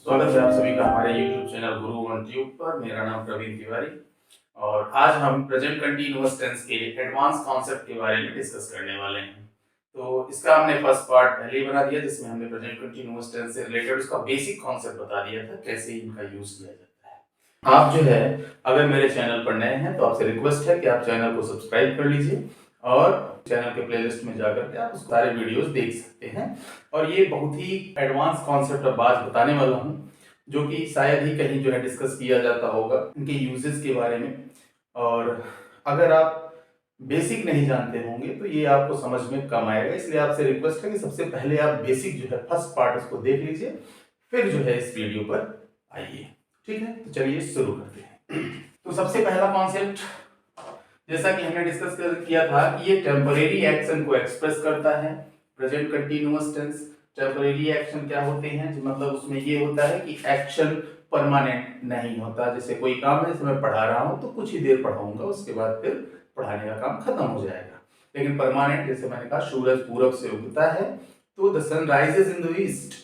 स्वागत है आप सभी का हमारे YouTube channel Guru on tube पर। मेरा नाम प्रवीण तिवारी और आज हम प्रेजेंट कंटीन्यूअस टेंस के एडवांस कॉन्सेप्ट के बारे में डिस्कस करने वाले हैं। तो इसका हमने फर्स्ट पार्ट पहले ही बना दिया जिसमें हमने प्रेजेंट कंटीन्यूअस टेंस से रिलेटेड उसका बेसिक कॉन्सेप्ट बता दिया था, कैसे इनका यूज किया जाता है। आप जो है अगर मेरे चैनल पर नए हैं तो आपसे रिक्वेस्ट है कि आप चैनल को सब्सक्राइब कर लीजिए और चैनल के प्लेलिस्ट में जाकर के आप उस सारे वीडियोस देख सकते हैं। और ये बहुत ही एडवांस कॉन्सेप्ट अब आज बताने वाला हूँ जो कि शायद ही कहीं जो है डिस्कस किया जाता होगा, इनके यूजेस के बारे में। और अगर आप बेसिक नहीं जानते होंगे तो ये आपको समझ में कम आएगा, इसलिए आपसे रिक्वेस्ट है कि सबसे पहले आप बेसिक जो है फर्स्ट पार्ट उसको देख लीजिए, फिर जो है इस वीडियो पर आइए। ठीक है, तो चलिए शुरू करते हैं। तो सबसे पहला कॉन्सेप्ट जैसा कि हमने डिस्कस किया था कि ये टेम्परेरी एक्शन को एक्सप्रेस करता है। Present continuous tense temporary action क्या होते हैं, मतलब उसमें ये होता है कि एक्शन परमानेंट नहीं होता। जैसे कोई काम है, जैसे मैं पढ़ा रहा हूँ तो कुछ ही देर पढ़ाऊंगा, उसके बाद फिर पढ़ाने का काम खत्म हो जाएगा। लेकिन परमानेंट, जैसे मैंने कहा सूरज पूरब से उगता है तो the sun rises in the east,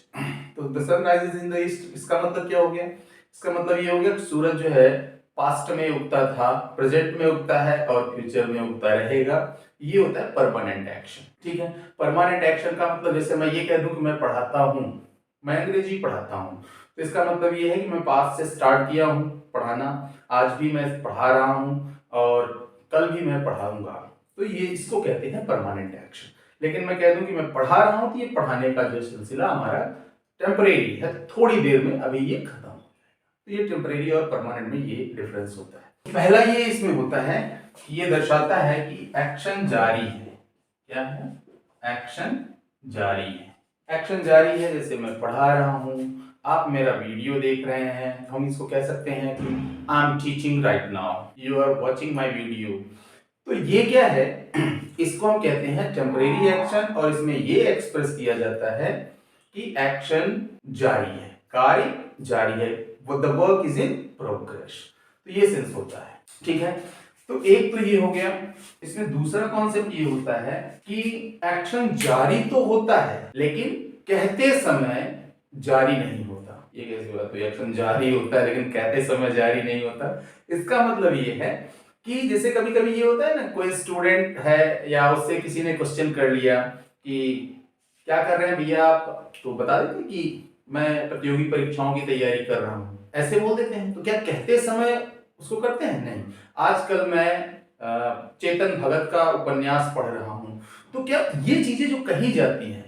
तो the sun rises in the east इसका मतलब क्या हो गया? इसका मतलब ये हो गया कि सूरज जो है पास्ट में उगता था, प्रेजेंट में उगता है और फ्यूचर में उगता रहेगा। ये होता है परमानेंट एक्शन। ठीक है, परमानेंट एक्शन का मतलब जैसे मैं ये कह दूं कि मैं पढ़ाता हूँ, मैं अंग्रेजी पढ़ाता हूँ, तो इसका मतलब ये है कि मैं पास्ट से स्टार्ट किया हूँ पढ़ाना, आज भी मैं पढ़ा रहा हूँ और कल भी मैं पढ़ाऊंगा, तो ये इसको कहते हैं परमानेंट एक्शन। लेकिन मैं कह दूं कि मैं पढ़ा रहा हूँ तो ये पढ़ाने का जो सिलसिला हमारा टेम्परेरी है, थोड़ी देर में अभी ये खत्म हो जाएगा। तो ये टेम्परेरी और परमानेंट में ये डिफरेंस होता है। पहला ये इसमें होता है, ये दर्शाता है कि एक्शन जारी है। क्या है? एक्शन जारी है। एक्शन जारी है, जैसे मैं पढ़ा रहा हूँ, आप मेरा वीडियो देख रहे हैं, हम इसको कह सकते हैं कि I am teaching right now, you are watching my video. तो ये क्या है? इसको हम कहते हैं टेम्परेरी एक्शन और इसमें ये एक्सप्रेस किया जाता है कि एक्शन जारी है, कार्य जारी है, the work is in progress. तो ये सेंस होता है। ठीक है, तो एक तो ये हो गया। इसमें दूसरा कॉन्सेप्ट ये होता है कि एक्शन जारी तो होता है लेकिन कहते समय जारी नहीं होता। ये कैसी बात हुई? एक्शन जारी होता है लेकिन कहते समय जारी नहीं होता। इसका मतलब ये है कि जैसे कभी कभी ये होता है ना, कोई स्टूडेंट है या उससे किसी ने क्वेश्चन कर लिया कि क्या कर रहे हैं भैया आप, तो बता देते कि मैं प्रतियोगी परीक्षाओं की तैयारी कर रहा हूँ, ऐसे बोल देते हैं। तो क्या कहते समय उसको करते हैं? नहीं। आजकल मैं चेतन भगत का उपन्यास पढ़ रहा हूँ, तो क्या ये चीजें जो कही जाती हैं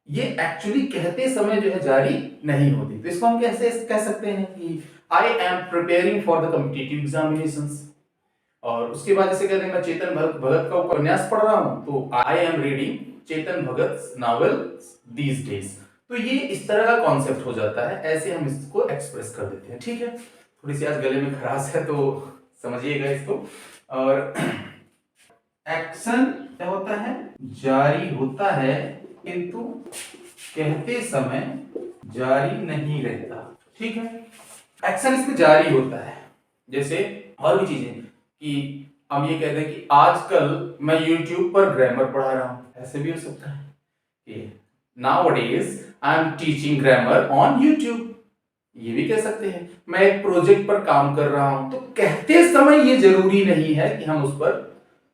ये एक्चुअली कहते समय जो है जारी नहीं होती। तो इसको हम कैसे कह सकते हैं कि I am preparing for the competitive examinations. और उसके बाद जैसे कहते हैं मैं चेतन भगत का उपन्यास पढ़ रहा हूँ, तो I am reading Chetan Bhagat novel these days. तो ये इस तरह का कॉन्सेप्ट हो जाता है, ऐसे हम इसको एक्सप्रेस कर देते हैं। ठीक है, थोड़ी सी आज गले में खराश है तो समझिएगा इसको। और एक्शन क्या होता है? जारी होता है किंतु कहते समय जारी नहीं रहता। ठीक है, एक्शन इसमें जारी होता है। जैसे और भी चीजें कि हम ये कहते हैं कि आजकल मैं YouTube पर ग्रामर पढ़ा रहा हूं, ऐसे भी हो सकता है कि nowadays I am teaching grammar on YouTube, ये भी कह सकते हैं। मैं एक प्रोजेक्ट पर काम कर रहा हूं, तो कहते समय ये जरूरी नहीं है कि हम उस पर,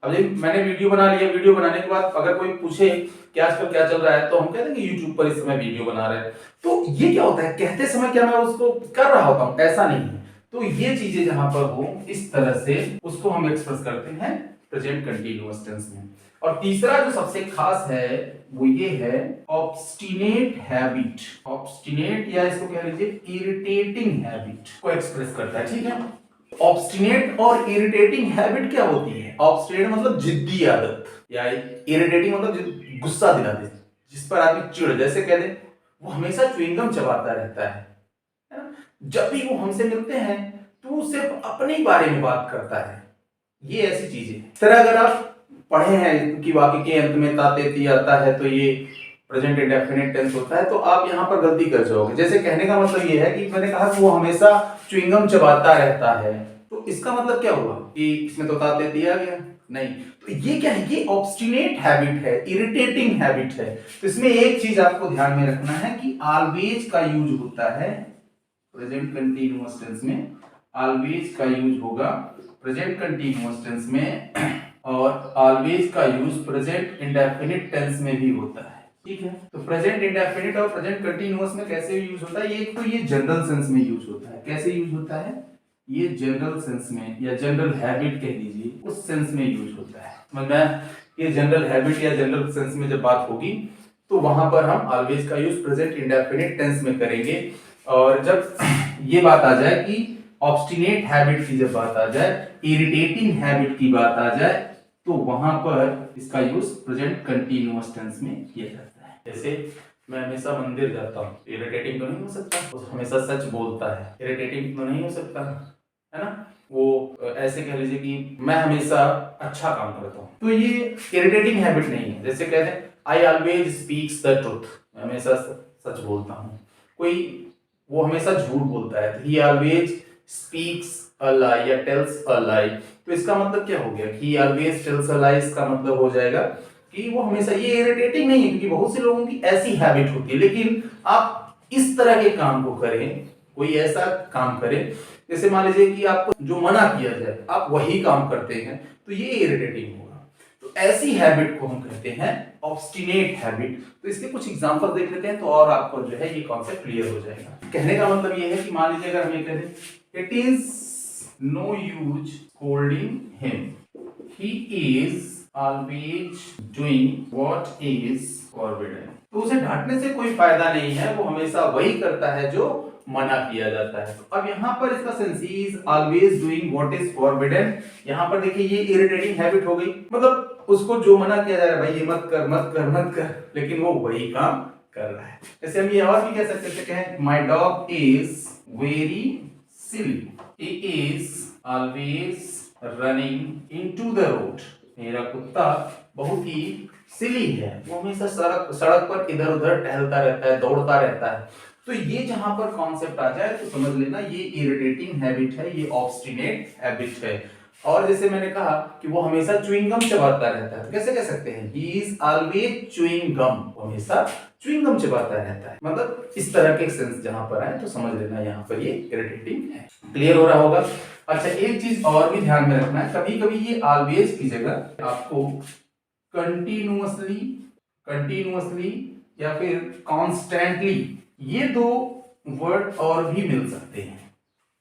अब मैंने वीडियो बना लिया, वीडियो बनाने के बाद अगर कोई पूछे कि आजकल क्या चल रहा है, तो हम कहते हैं कि YouTube पर इस समय वीडियो बना रहे हैं। तो ये क्या होता है? कहते समय क्या मैं उसको कर रहा होता हूं? ऐसा नहीं है। तो ये चीजें जहां पर हो इस तरह से उसको हम एक्सप्रेस करते हैं प्रेजेंट कंटीन्यूअस टेंस में। और तीसरा जो सबसे खास है वो ये है ऑब्स्टिनेट हैबिट। ऑब्स्टिनेट या इसको कह लीजिए इरिटेटिंग हैबिट को एक्सप्रेस करता है। ठीक है, ऑब्स्टिनेट और इरिटेटिंग हैबिट क्या होती है? ऑब्स्टिनेट मतलब जिद्दी आदत, या इरिटेटिंग मतलब गुस्सा दिलाते, जिस पर आदमी चिढ़, जैसे कह दे वो हमेशा च्युइंगम चबाता रहता है ना? जब भी वो हमसे मिलते हैं तो वो सिर्फ अपने बारे में बात करता है। ये ऐसी चीजें इस तरह अगर आप पढ़े हैं कि वाक्य के अंत में तातेती आता है तो ये प्रेजेंट इंडेफिनिट टेंस होता है, तो आप यहाँ पर गलती कर जाओगे। जैसे कहने का मतलब ये है कि मैंने कहा कि वो हमेशा च्युइंगम चबाता रहता है, तो इसका मतलब क्या हुआ कि इसमें तो तातेती आ गया? नहीं। तो ये क्या है? ये ऑब्स्टिनेट हैबिट है, इरिटेटिंग हैबिट है। तो इसमें एक चीज आपको ध्यान में रखना है कि ऑलवेज का यूज होता है प्रेजेंट कंटीन्यूअस टेंस में ऑलवेज का यूज होगा प्रेजेंट कंटीन्यूअस टेंस में, और ऑलवेज का यूज प्रेजेंट इंडेफिनिट टेंस में भी होता है। ठीक है, तो प्रेजेंट इंडेफिनिट और प्रेजेंट कंटीन्यूअस में कैसे यूज होता है? एक तो ये जनरल सेंस में यूज होता है। कैसे यूज होता है? ये जनरल सेंस में या जनरल हैबिट कह लीजिए, उस सेंस में यूज होता है। मतलब ये जनरल हैबिट या जनरल सेंस में जब बात होगी तो वहां पर हम ऑलवेज का यूज प्रेजेंट इंडेफिनिट टेंस में करेंगे। और जब ये बात आ जाए कि ऑब्स्टिनेट हैबिट की जब बात आ जाए, इरिटेटिंग हैबिट की बात आ जाए, तो वहां पर इसका यूज प्रेजेंट कंटीन्यूअस टेंस में किया जाता है। जैसे मैं हमेशा मंदिर जाता हूँ, इरिटेटिंग तो नहीं हो सकता। वो हमेशा सच बोलता है, इरिटेटिंग तो नहीं हो सकता, है ना। वो ऐसे कह लीजिए कि मैं हमेशा अच्छा काम करता हूँ, तो ये इरिटेटिंग हैबिट नहीं है। जैसे कहते हैं I always speaks the truth, मैं हमेशा सच बोलता हूँ। कोई वो हमेशा झूठ बोलता है, ही ऑलवेज स्पीक्स अ लाई या टेल्स अ लाई। तो इसका मतलब क्या हो गया कि ऑलवेज टेल्स अ लाई, इसका मतलब हो जाएगा कि वो हमेशा, ये इरिटेटिंग नहीं है, क्योंकि बहुत से लोगों की ऐसी हैबिट होती है। लेकिन आप इस तरह के काम को करें, कोई ऐसा काम करें, जैसे मान लीजिए कि आपको जो मना किया जाए आप वही काम करते हैं, तो ये इरिटेटिंग होगा। तो ऐसी हैबिट को हम कहते हैं ऑब्स्टिनेट हैबिट। तो इसके कुछ एग्जांपल देख लेते हैं, तो और आपको जो है ये कॉन्सेप्ट क्लियर हो जाएगा। कहने का मतलब ये है कि मान लीजिए अगर हम ये कहें it is no use scolding him, he is always doing what is forbidden. तो उसे डांटने से कोई फायदा नहीं है, वो हमेशा वही करता है जो मना किया जाता है। तो अब यहाँ पर इसका sense, he is always doing what is forbidden. यहाँ पर देखिए ये इरिटेटिंग हैबिट हो गई, मतलब उसको जो मना किया जा रहा है, भाई ये मत कर मत कर मत कर, लेकिन वो वही काम कर रहा है। जैसे हम ये और भी कह सकते हैं, my dog is very silly, he is always running into the road. मेरा कुत्ता बहुत ही सिली है, वो हमेशा सड़क पर इधर उधर टहलता रहता है, दौड़ता रहता है। तो ये जहां पर कॉन्सेप्ट आ जाए तो समझ लेना ये इरिटेटिंग हैबिट है, ये ऑब्स्टिनेट हैबिट है। और जैसे मैंने कहा कि वो हमेशा च्युइंग गम चबाता रहता है, तो कैसे कह सकते हैं he is always chewing gum, हमेशा च्युइंग गम चबाता रहता है। मतलब इस तरह के सेंस जहां पर आए तो समझ लेना यहाँ पर ये इरिटेटिंग है। क्लियर हो रहा होगा। अच्छा, एक चीज और भी ध्यान में रखना है, कभी कभी ये ऑलवेज की जगह आपको कंटिन्यूअसली, कंटिन्यूअसली या फिर कॉन्स्टेंटली, ये दो वर्ड और भी मिल सकते हैं।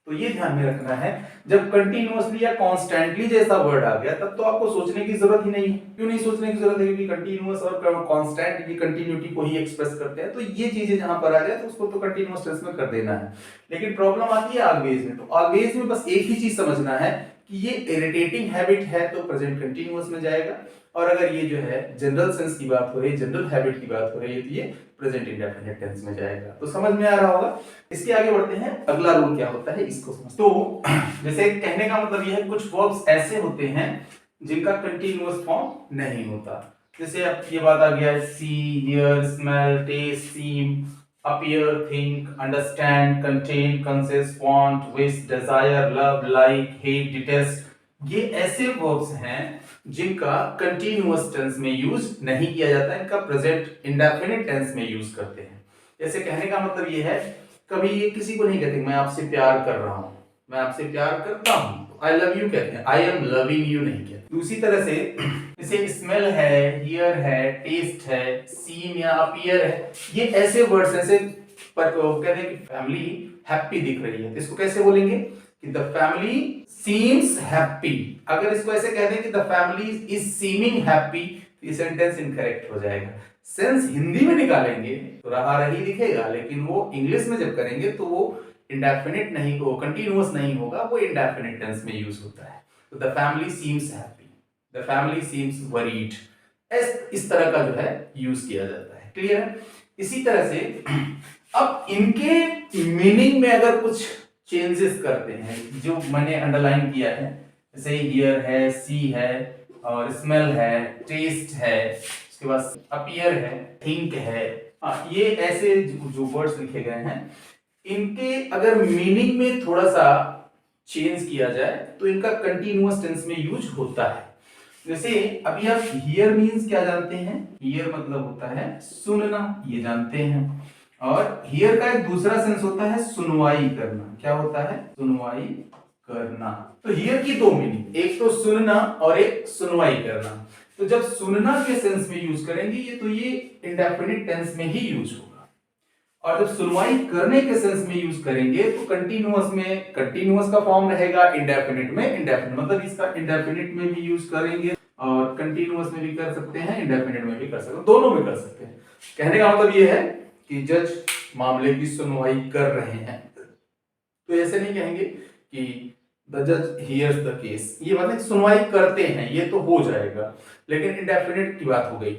तो ये ध्यान में रखना है, जब कंटिन्यूअसली या कॉन्स्टेंटली जैसा वर्ड आ गया तब तो आपको सोचने की जरूरत ही नहीं है। क्यों नहीं सोचने की जरूरत है? क्योंकि कंटिन्यूअस और कांस्टेंट ये कंटिन्यूटी को ही एक्सप्रेस करते हैं। तो ये चीजें जहां पर आ जाए तो उसको तो कंटिन्यूअस टेंस में कर देना है। लेकिन प्रॉब्लम आती है ऑलवेज में। तो ऑलवेज में बस एक ही चीज समझना है कि ये इरिटेटिंग हैबिट है तो प्रेजेंट कंटिन्यूअस में जाएगा, और अगर ये जो है जनरल सेंस की बात हो रही है, जनरल हैबिट की बात हो रही है, तो ये प्रेजेंट इंडेफिनिट टेंस में जाएगा। तो समझ में आ रहा होगा। इसके आगे बढ़ते हैं, अगला रूल क्या होता है इसको समझ। तो जैसे कहने का मतलब ये है, कुछ वर्ब्स ऐसे होते हैं जिनका कंटीन्यूअस फॉर्म नहीं होता। जैसे अब ये बात आ गया, see, hear, smell, taste, seem, appear, think, understand, contain, consist, want, wish, desire, love, like, hate, detest, ये ऐसे वर्ब्स हैं जिनका कंटीन्यूअस टेंस में यूज नहीं किया जाता है, इनका प्रेजेंट इंडेफिनिट टेंस में यूज करते हैं। जैसे कहने का मतलब ये है, कभी ये किसी को नहीं कहते मैं आपसे प्यार कर रहा हूं, मैं आपसे प्यार करता हूं, आई लव यू कहते हैं, आई एम लविंग यू नहीं कहते। दूसरी तरह से जैसे स्मेल है, हियर है, टेस्ट है, सीन या अपीयर है, ये ऐसे वर्ड्स ऐसे पर कहते हैं कि फैमिली हैप्पी दिख रही है, तो इसको कैसे बोलेंगे कि द फैमिली सीम्स हैप्पी। अगर इसको ऐसे कह दें कि the family is seeming happy, तो ये सेंटेंस इनकरेक्ट हो जाएगा। सेंस हिंदी में निकालेंगे तो रहा रही दिखेगा, लेकिन वो इंग्लिश में जब करेंगे तो वो इंडेफिनिट नहीं हो, कंटीन्यूअस नहीं होगा, वो इंडेफिनिट टेंस में यूज होता है। तो the family seems happy, the family seems worried, इस तरह का जो है यूज किया जाता है। क्लियर है। इसी तरह से अब इनके मीनिंग में अगर कुछ चेंजेस करते हैं, जो मैंने अंडरलाइन किया है, जैसे हियर है, सी है, और स्मेल है, टेस्ट है, उसके बाद अपीयर है, थिंक है, ये ऐसे जो वर्ड्स लिखे गए हैं, इनके अगर मीनिंग में थोड़ा सा चेंज किया जाए तो इनका कंटीन्यूअस टेंस में यूज होता है। जैसे अभी आप हियर मींस क्या जानते हैं? हियर मतलब होता है सुनना, ये जानते हैं। और हियर का एक दूसरा सेंस होता है सुनवाई करना। क्या होता है? सुनवाई करना। तो हियर की दो मीनिंग, एक तो सुनना और एक सुनवाई करना। तो जब सुनना के सेंस में यूज करेंगे ये इंडेफिनिट टेंस में ही यूज होगा, और जब सुनवाई करने के सेंस में यूज करेंगे तो कंटीन्यूअस में कंटीन्यूअस का फॉर्म रहेगा, इंडेफिनिट में इंडेफिनिट, मतलब इसका इंडेफिनिट में भी यूज करेंगे और कंटीन्यूअस में भी कर सकते हैं, इंडेफिनिट में भी कर सकते हैं, दोनों में कर सकते हैं। कहने का मतलब ये है कि जज मामले की सुनवाई कर रहे हैं, तो ऐसे नहीं कहेंगे कि द जज हियर्स द केस, ये मतलब सुनवाई करते हैं, ये तो हो जाएगा, लेकिन इंडेफिनिट की बात हो गई।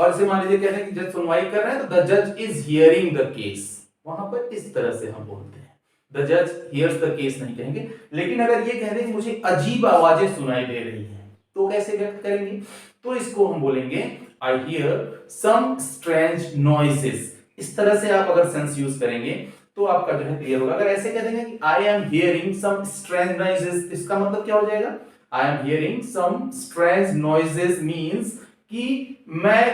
और इसे मान लीजिए कहते हैं कि जज सुनवाई कर रहे हैं, तो द जज इज हियरिंग द केस, वहां पर इस तरह से हम बोलते हैं, द जज हियर्स द केस नहीं कहेंगे। लेकिन अगर ये कह दें कि मुझे अजीब आवाजें सुनाई दे रही हैं, तो कैसे व्यक्त करेंगे? तो इसको हम बोलेंगे I hear some strange noises. इस तरह से आप अगर सेंस यूज करेंगे तो आपका जो है क्लियर होगा। अगर ऐसे कह देंगे कि I am hearing some strange noises, इसका मतलब क्या हो जाएगा? I am hearing some strange noises means कि मैं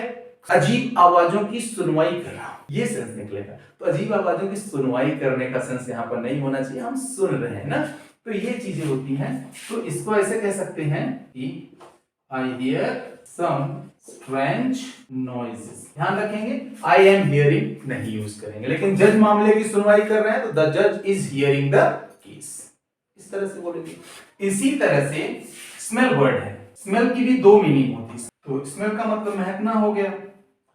अजीब आवाजों की सुनवाई कर रहा हूं, ये सेंस निकलेगा। तो अजीब आवाजों की सुनवाई करने का सेंस यहां पर नहीं होना चाहिए, हम सुन रहे हैं ना, तो ये चीजें होती हैं। तो इसको ऐसे कह सकते हैं कि I hear some strange noises, ध्यान रखेंगे आई एम हियरिंग नहीं यूज करेंगे। लेकिन जज मामले की सुनवाई कर रहे हैं तो द जज इज हियरिंग द केस, इस तरह से बोलेंगे। इसी तरह से स्मेल वर्ड है, स्मेल की भी दो मीनिंग होती है। तो स्मेल का मतलब महकना हो गया,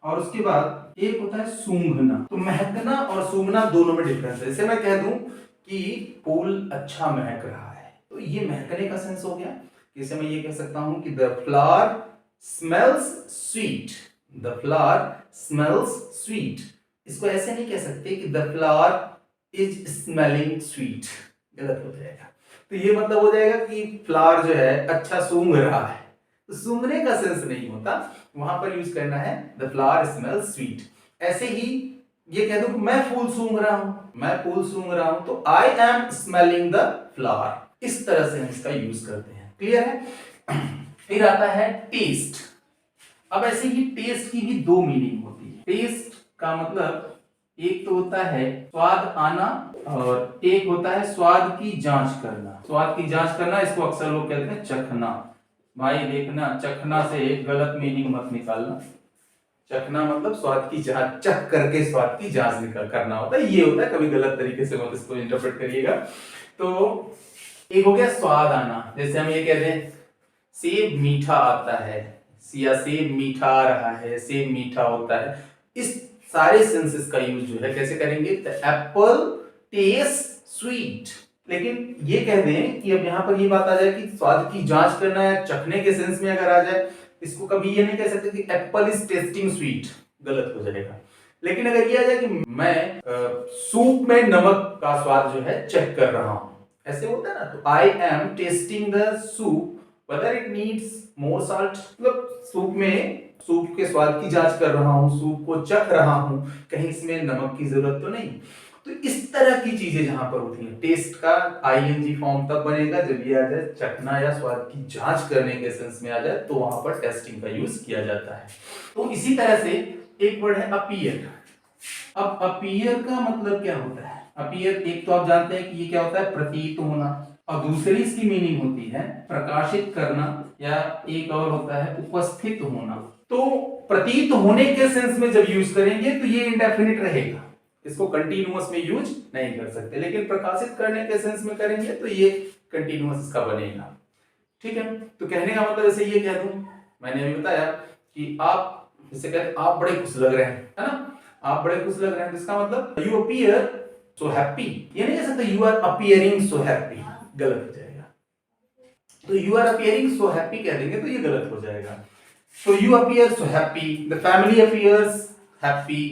और उसके बाद एक होता है सूंघना। तो महकना और सूंघना दोनों में डिफरेंस है। जैसे मैं कह दूं कि फूल अच्छा महक रहा है, तो ये महकने का सेंस हो गया। जैसे मैं ये कह सकता हूं कि the flower smells sweet, the flower smells sweet. इसको ऐसे नहीं कह सकते कि the flower is smelling sweet, गलत हो जाएगा। तो ये मतलब हो जाएगा कि फ्लावर जो है अच्छा सूंघ रहा है, तो सूंघने का सेंस नहीं होता, वहां पर यूज करना है द फ्लावर स्मेल्स स्वीट। ऐसे ही ये कह दो कि मैं फूल सूंघ रहा हूं, मैं फूल सूंघ रहा हूं, तो I M smelling the flower, इस तरह से हम इसका यूज करते हैं। क्लियर है? फिर आता है टेस्ट। अब ऐसे ही टेस्ट की भी दो मीनिंग होती है। टेस्ट का मतलब एक तो होता है स्वाद आना, और एक होता है स्वाद की जांच करना। स्वाद की जांच करना इसको अक्सर लोग कहते हैं चखना। भाई देखना, चखना से एक गलत मीनिंग मत निकालना। चखना मतलब स्वाद की जांच, चख करके स्वाद की जांच निकल करना होता है, ये होता है, कभी गलत तरीके से मत इसको इंटरप्रेट करिएगा। तो एक हो गया स्वाद आना, जैसे हम ये कहते हैं सेब मीठा आता है, या सेब मीठा आ रहा है, सेब मीठा होता है। इस सारे सेंसेस का यूज जो है कैसे करेंगे? The Apple test sweet. लेकिन ये कह दें कि अब यहां पर ये बात आ जाए कि स्वाद की जांच करना है, चखने के सेंस में अगर आ जाए, इसको कभी ये नहीं कह सकते कि एप्पल इज टेस्टिंग स्वीट, गलत हो जाएगा। लेकिन अगर ये आ जाए कि मैं सूप में नमक का स्वाद जो है चेक कर रहा हूं, ऐसे होता है ना, तो I M testing the soup whether it needs more salt, मतलब सूप के स्वाद की जांच कर रहा हूं, सूप को चख रहा हूं, कहीं इसमें नमक की जरूरत तो नहीं। तो इस तरह की चीजें जहां पर होती हैं, टेस्ट का आईएनजी फॉर्म तब बनेगा जब ये आ जाए चखना या स्वाद की जांच करने के सेंस में आ जाए, तो वहां पर टेस्टिंग का यूज किया जाता है। तो इसी तरह से एक वर्ड है अपीयर। अब अपीयर का मतलब क्या होता है? अपीयर एक तो आप जानते हैं कि ये क्या होता है? प्रतीत होना, और दूसरी इसकी मीनिंग होती है प्रकाशित करना, या एक और होता है उपस्थित होना। तो प्रतीत होने के सेंस में जब यूज करेंगे तो ये इंडेफिनिट रहेगा, इसको कंटीन्यूअस में यूज नहीं कर सकते। लेकिन प्रकाशित करने के सेंस में करेंगे तो ये कंटीन्यूअस इसका बनेगा। ठीक है? तो कहने का मतलब ऐसे ये कह दूं, मैंने अभी बताया कि आप जैसे कहते आप बड़े खुश लग रहे हैं, है ना, आप बड़े खुश लग रहे हैं, इसका मतलब यू अपीयर सो हैप्पी। ये नहीं कह सकते you are appearing so happy, गलत हो जाएगा। तो you are appearing so happy कह देंगे तो ये गलत हो जाएगा। तो you appear so happy, the family appears happy,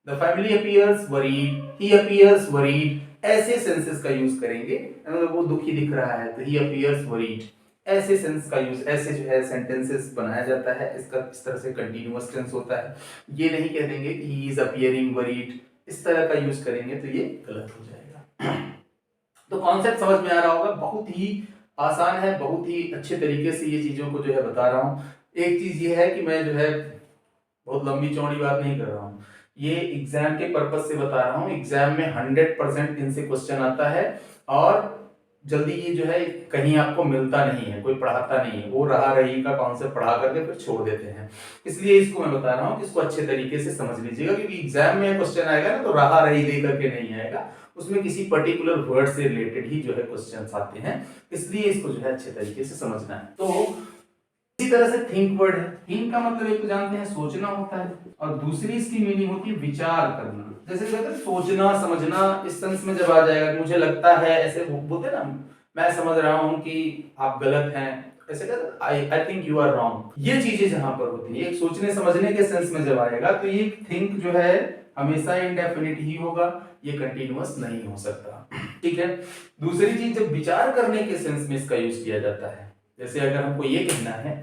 the family appears worried, he appears worried, ऐसे सेंसेस का यूज करेंगे। मतलब वो दुखी दिख रहा है तो ही अपीयर्स वरीड, ऐसे सेंस का यूज, ऐसे जो है सेंटेंसेस बनाया जाता है। इसका इस तरह से कंटीन्यूअस टेंस होता है। ये नहीं कह देंगे कि ही इज अपीयरिंग वरीड, इस तरह का यूज करेंगे तो ये गलत हो जाएगा। तो कॉन्सेप्ट समझ में आ रहा होगा, बहुत ही आसान है, बहुत ही अच्छे तरीके से ये चीजों को जो है बता रहा हूँ। एक चीज ये है कि मैं जो है बहुत लंबी चौड़ी बात नहीं कर रहा हूँ, ये एग्जाम के पर्पस से बता रहा हूँ, एग्जाम में 100% इनसे क्वेश्चन आता है और जल्दी ये जो है कहीं आपको मिलता नहीं है, कोई पढ़ाता नहीं है, वो रहा रही का कॉन्सेप्ट पढ़ा करके फिर छोड़ देते हैं। इसलिए इसको मैं बता रहा हूँ कि इसको अच्छे तरीके से समझ लीजिएगा, क्योंकि एग्जाम में क्वेश्चन आएगा ना तो रहा रही दे करके नहीं आएगा, उसमें किसी पर्टिकुलर वर्ड से रिलेटेड ही जो है क्वेश्चंस आते हैं, इसलिए इसको जो है अच्छे तरीके से समझना है। तो इसी तरह से थिंक वर्ड है, थिंक का मतलब एक तो जानते हैं सोचना होता है, और दूसरी इसकी मीनिंग होती है विचार करना। जैसे कहते हैं सोचना समझना, इस सेंस में जब आ जाएगा कि मुझे लगता है, ऐसे बोलते ना, मैं समझ रहा हूं कि आप गलत हैं, ऐसे कहते I think you are wrong, ये चीजें जहां पर होती है एक सोचने समझने के सेंस में जब आएगा तो ये थिंक जो है हमेशा इंडेफिनिट ही होगा, ये कंटिन्यूअस नहीं हो सकता। ठीक है। दूसरी चीज, जब विचार करने के सेंस में इसका यूज किया जाता है, जैसे अगर हमको ये कहना है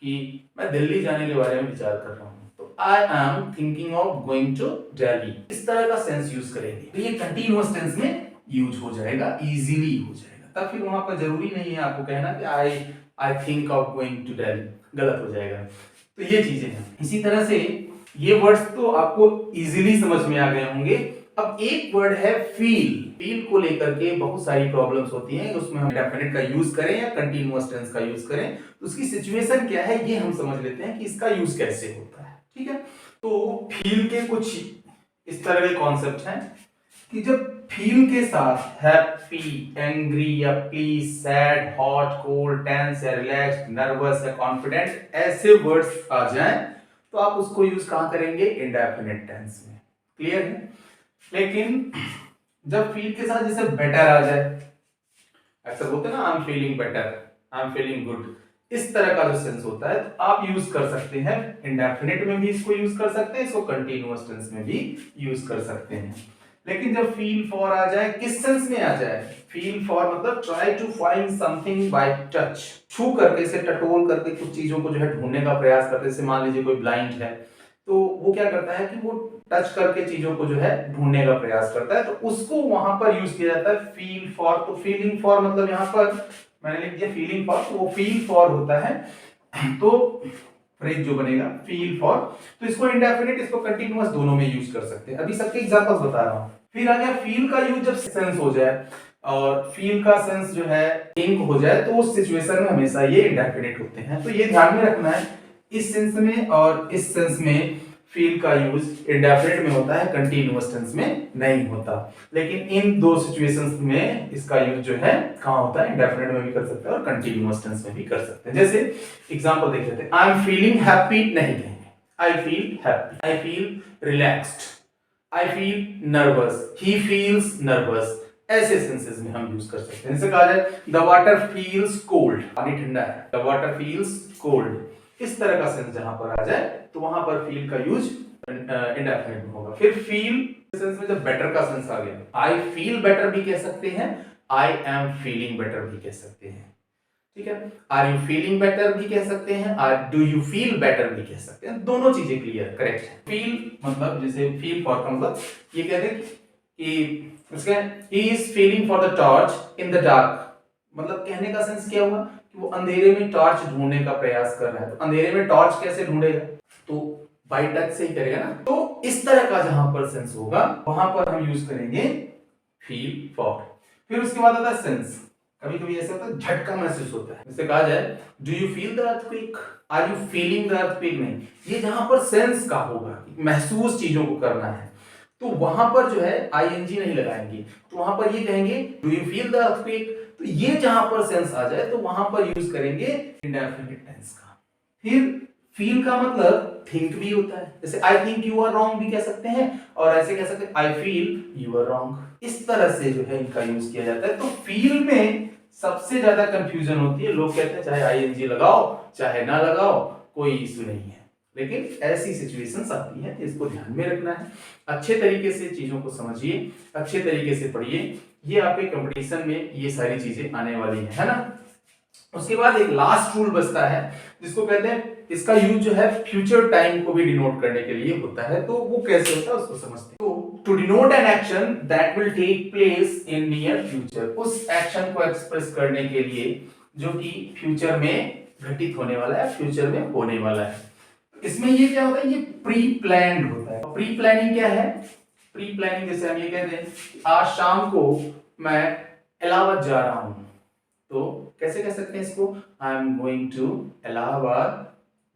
कि मैं दिल्ली जाने के बारे में विचार कर रहा हूँ, तो I am thinking of going to Delhi, इस तरह का सेंस यूज करेंगे तो ये कंटिन्यूअस टेंस में यूज हो जाएगा, इजीली हो जाएगा। तब फिर वहां पर जरूरी नहीं है आपको कहना कि I think of going to Delhi, गलत हो जाएगा। तो ये चीजें हैं। इसी तरह से ये वर्ड्स तो आपको इजीली समझ में आ गए होंगे। अब एक वर्ड है फील। फील को लेकर के बहुत सारी प्रॉब्लम्स होती हैं, उसमें हम डेफिनेट का यूज करें या कंटीन्यूअस टेंस का यूज करें, तो उसकी सिचुएशन क्या है ये हम समझ लेते हैं कि इसका यूज कैसे होता है। ठीक है। तो फील के कुछ इस तरह के कॉन्सेप्ट हैं कि जब फील के साथ हैप्पी, एंग्री या pleased, sad, hot, cold, tense या रिलैक्स्ड, नर्वस या कॉन्फिडेंट ऐसे वर्ड्स आ जाएं तो आप उसको यूज कहां करेंगे? इंडेफिनिट टेंस में। क्लियर है। लेकिन जब फील के साथ जैसे बेटर आ जाए, अक्सर बोलते हैं ना I am feeling better, I am feeling good, इस तरह का जो सेंस होता है तो आप यूज कर सकते हैं इंडेफिनिट में भी, इसको यूज कर सकते हैं, इसको कंटीन्यूअस टेंस में भी यूज कर सकते हैं। लेकिन जब फील फॉर आ जाए, किस सेंस में आ जाए? फील फॉर मतलब try to find something by touch, छू करके से, टटोल करके कुछ चीजों को जो है ढूंढने का प्रयास करते हैं। जैसे मान लीजिए कोई ब्लाइंड है तो वो क्या करता है कि वो टच करके चीजों को जो है ढूंढने का प्रयास करता है, तो उसको वहां पर यूज किया जाता है फील फॉर। तो फीलिंग फॉर मतलब यहां पर मैंने लिख दिया फीलिंग फॉर, तो वो फील फॉर होता है, तो फ्रेज जो बनेगा फील फॉर। तो इसको इंडेफिनिट, इसको कंटीन्यूअस दोनों में यूज कर सकते हैं। अभी सबके एग्जांपल्स बता रहा हूं। फिर आ गया फील का यूज जब सेंस हो जाए और फील का सेंस जो है थिंक हो जाए, तो उस सिचुएशन में हमेशा ये इंडेफिनिट होते हैं। तो ये ध्यान में रखना है, इस सेंस में और इस सेंस में फील का यूज इंडेफिनिट में होता है, कंटीन्यूअस टेंस में नहीं होता। लेकिन इन दो सिचुएशंस में इसका यूज जो है कहां होता है? इंडेफिनिट में भी कर सकते हैं और कंटीन्यूअस टेंस में भी कर सकते हैं। जैसे एग्जांपल देख लेते हैं। आई एम फीलिंग हैप्पी नहीं कहेंगे, I feel happy, I feel relaxed, I feel nervous, he feels nervous, ऐसे सेंसेस में हम यूज कर सकते हैं। जैसे कहा जाए द वाटर फील्स कोल्ड, पानी ठंडा है, द वाटर फील्स कोल्ड, इस तरह का सेंस जहां पर आ जाए तो वहां पर फील का यूज इंडेफिनिट में होगा। फिर फील सेंस में जब बेटर का सेंस आ गया, आई फील बेटर भी कह सकते हैं, आई एम फीलिंग बेटर भी कह सकते हैं। ठीक है। आर यू फीलिंग बेटर भी कह सकते हैं, or do you feel better भी कह सकते हैं। दोनों चीजें क्लियर करेक्ट है। फील मतलब जैसे फील फॉर का मतलब ये कहते हैं कि उसका he is feeling for the torch in the dark, मतलब कहने का सेंस क्या हुआ कि वो अंधेरे में टॉर्च ढूंढने का प्रयास कर रहा है। तो अंधेरे में टॉर्च कैसे ढूंढेगा? तो बाय टच से ही करेगा ना। तो इस तरह का जहां पर सेंस होगा वहां पर हम यूज करेंगे फील फॉर। फिर उसके बाद आता है सेंस। कभी कभी ऐसा होता है झटका महसूस होता है, जैसे कहा जाए do you feel the earthquake, are you feeling the earthquake, नहीं, ये जहां पर सेंस का होगा, महसूस चीजों को करना है, तो वहां पर जो है आईएनजी नहीं लगाएंगे, तो वहां पर ये कहेंगे do you feel the earthquake. तो ये जहां पर सेंस आ जाए तो वहां पर यूज करेंगे इंडेफिनिट टेंस का। फिर फील का मतलब थिंक भी होता है, जैसे I think you are wrong भी कह सकते हैं, और ऐसे कह सकते हैं I feel you are wrong. इस तरह से जो है इनका यूज किया जाता है। तो फील में सबसे ज्यादा कंफ्यूजन होती है, लोग कहते हैं चाहे आईएनजी लगाओ चाहे ना लगाओ कोई इशू नहीं है, लेकिन ऐसी सिचुएशंस आती हैं, इसको ध्यान में रखना है। अच्छे तरीके से चीजों को समझिए, अच्छे तरीके से पढ़िए, ये आपके कंपटीशन में ये सारी चीजें आने वाली है ना। उसके बाद एक लास्ट रूल बचता है जिसको कहते हैं, इसका यूज जो है फ्यूचर टाइम को भी डिनोट करने के लिए होता है। तो वो कैसे होता है उसको समझते हैं। तो to denote an action that will take place in near future, उस एक्शन को एक्सप्रेस करने के लिए जो कि फ्यूचर में घटित होने वाला है, फ्यूचर में होने वाला है। इसमें ये क्या होता है? ये प्री प्लान्ड होता है। और प्री प्लानिंग क्या है? प्री प्लानिंग जैसे हम ये कहते हैं आज शाम को मैं इलाहाबाद जा रहा हूं, तो कैसे कह सकते हैं इसको? I am going to Allahabad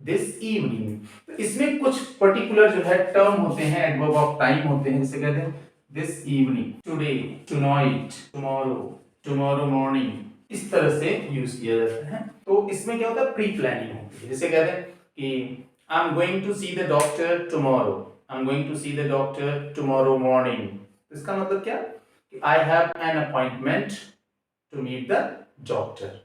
this evening. तो इसमें कुछ पर्टिकुलर जो है टर्म होते हैं, एडवर्ब ऑफ टाइम होते हैं, जिसे कहते हैं this evening, today, tonight, tomorrow, tomorrow morning, इस तरह से यूज किया जाता है। तो इसमें क्या होता है? प्री प्लानिंग होती है। जैसे कहते हैं कि I am going to see the doctor tomorrow, I am going to see the doctor tomorrow morning. इसका मतलब क्या? कि I have an appointment to meet the doctor.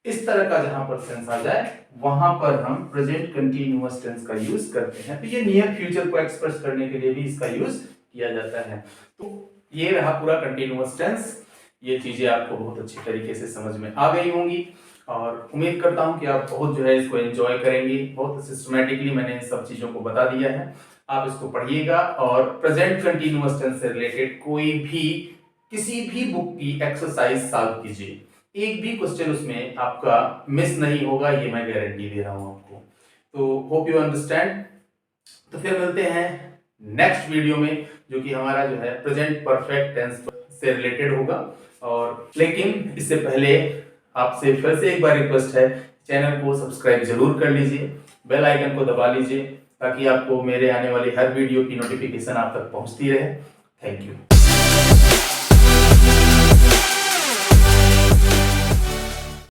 इस तरह का जहां पर सेंस आ जाए वहां पर हम प्रेजेंट कंटीन्यूअस टेंस का यूज करते हैं। तो ये नियर फ्यूचर को एक्सप्रेस करने के लिए भी इसका यूज किया जाता है। तो ये रहा पूरा कंटीन्यूअस टेंस। ये चीजें आपको बहुत अच्छी तरीके से समझ में आ गई होंगी और उम्मीद करता हूं कि आप बहुत जो है इसको एंजॉय करेंगे। बहुत सिस्टमैटिकली मैंने इन सब चीजों को बता दिया है। आप इसको पढ़िएगा और प्रेजेंट कंटीन्यूअस टेंस से रिलेटेड कोई भी किसी भी बुक की एक्सरसाइज सॉल्व कीजिए। एक भी क्वेश्चन उसमें आपका मिस नहीं होगा, ये मैं गारंटी दे रहा हूं आपको। तो होप यू अंडरस्टैंड। तो फिर मिलते हैं नेक्स्ट वीडियो में, जो कि हमारा जो है प्रेजेंट परफेक्ट टेंस से रिलेटेड होगा। और लेकिन इससे पहले आपसे फिर से एक बार रिक्वेस्ट है, चैनल को सब्सक्राइब जरूर कर लीजिए, बेल आइकन को दबा लीजिए, ताकि आपको मेरे आने वाली हर वीडियो की नोटिफिकेशन आप तक पहुंचती रहे। Thank you.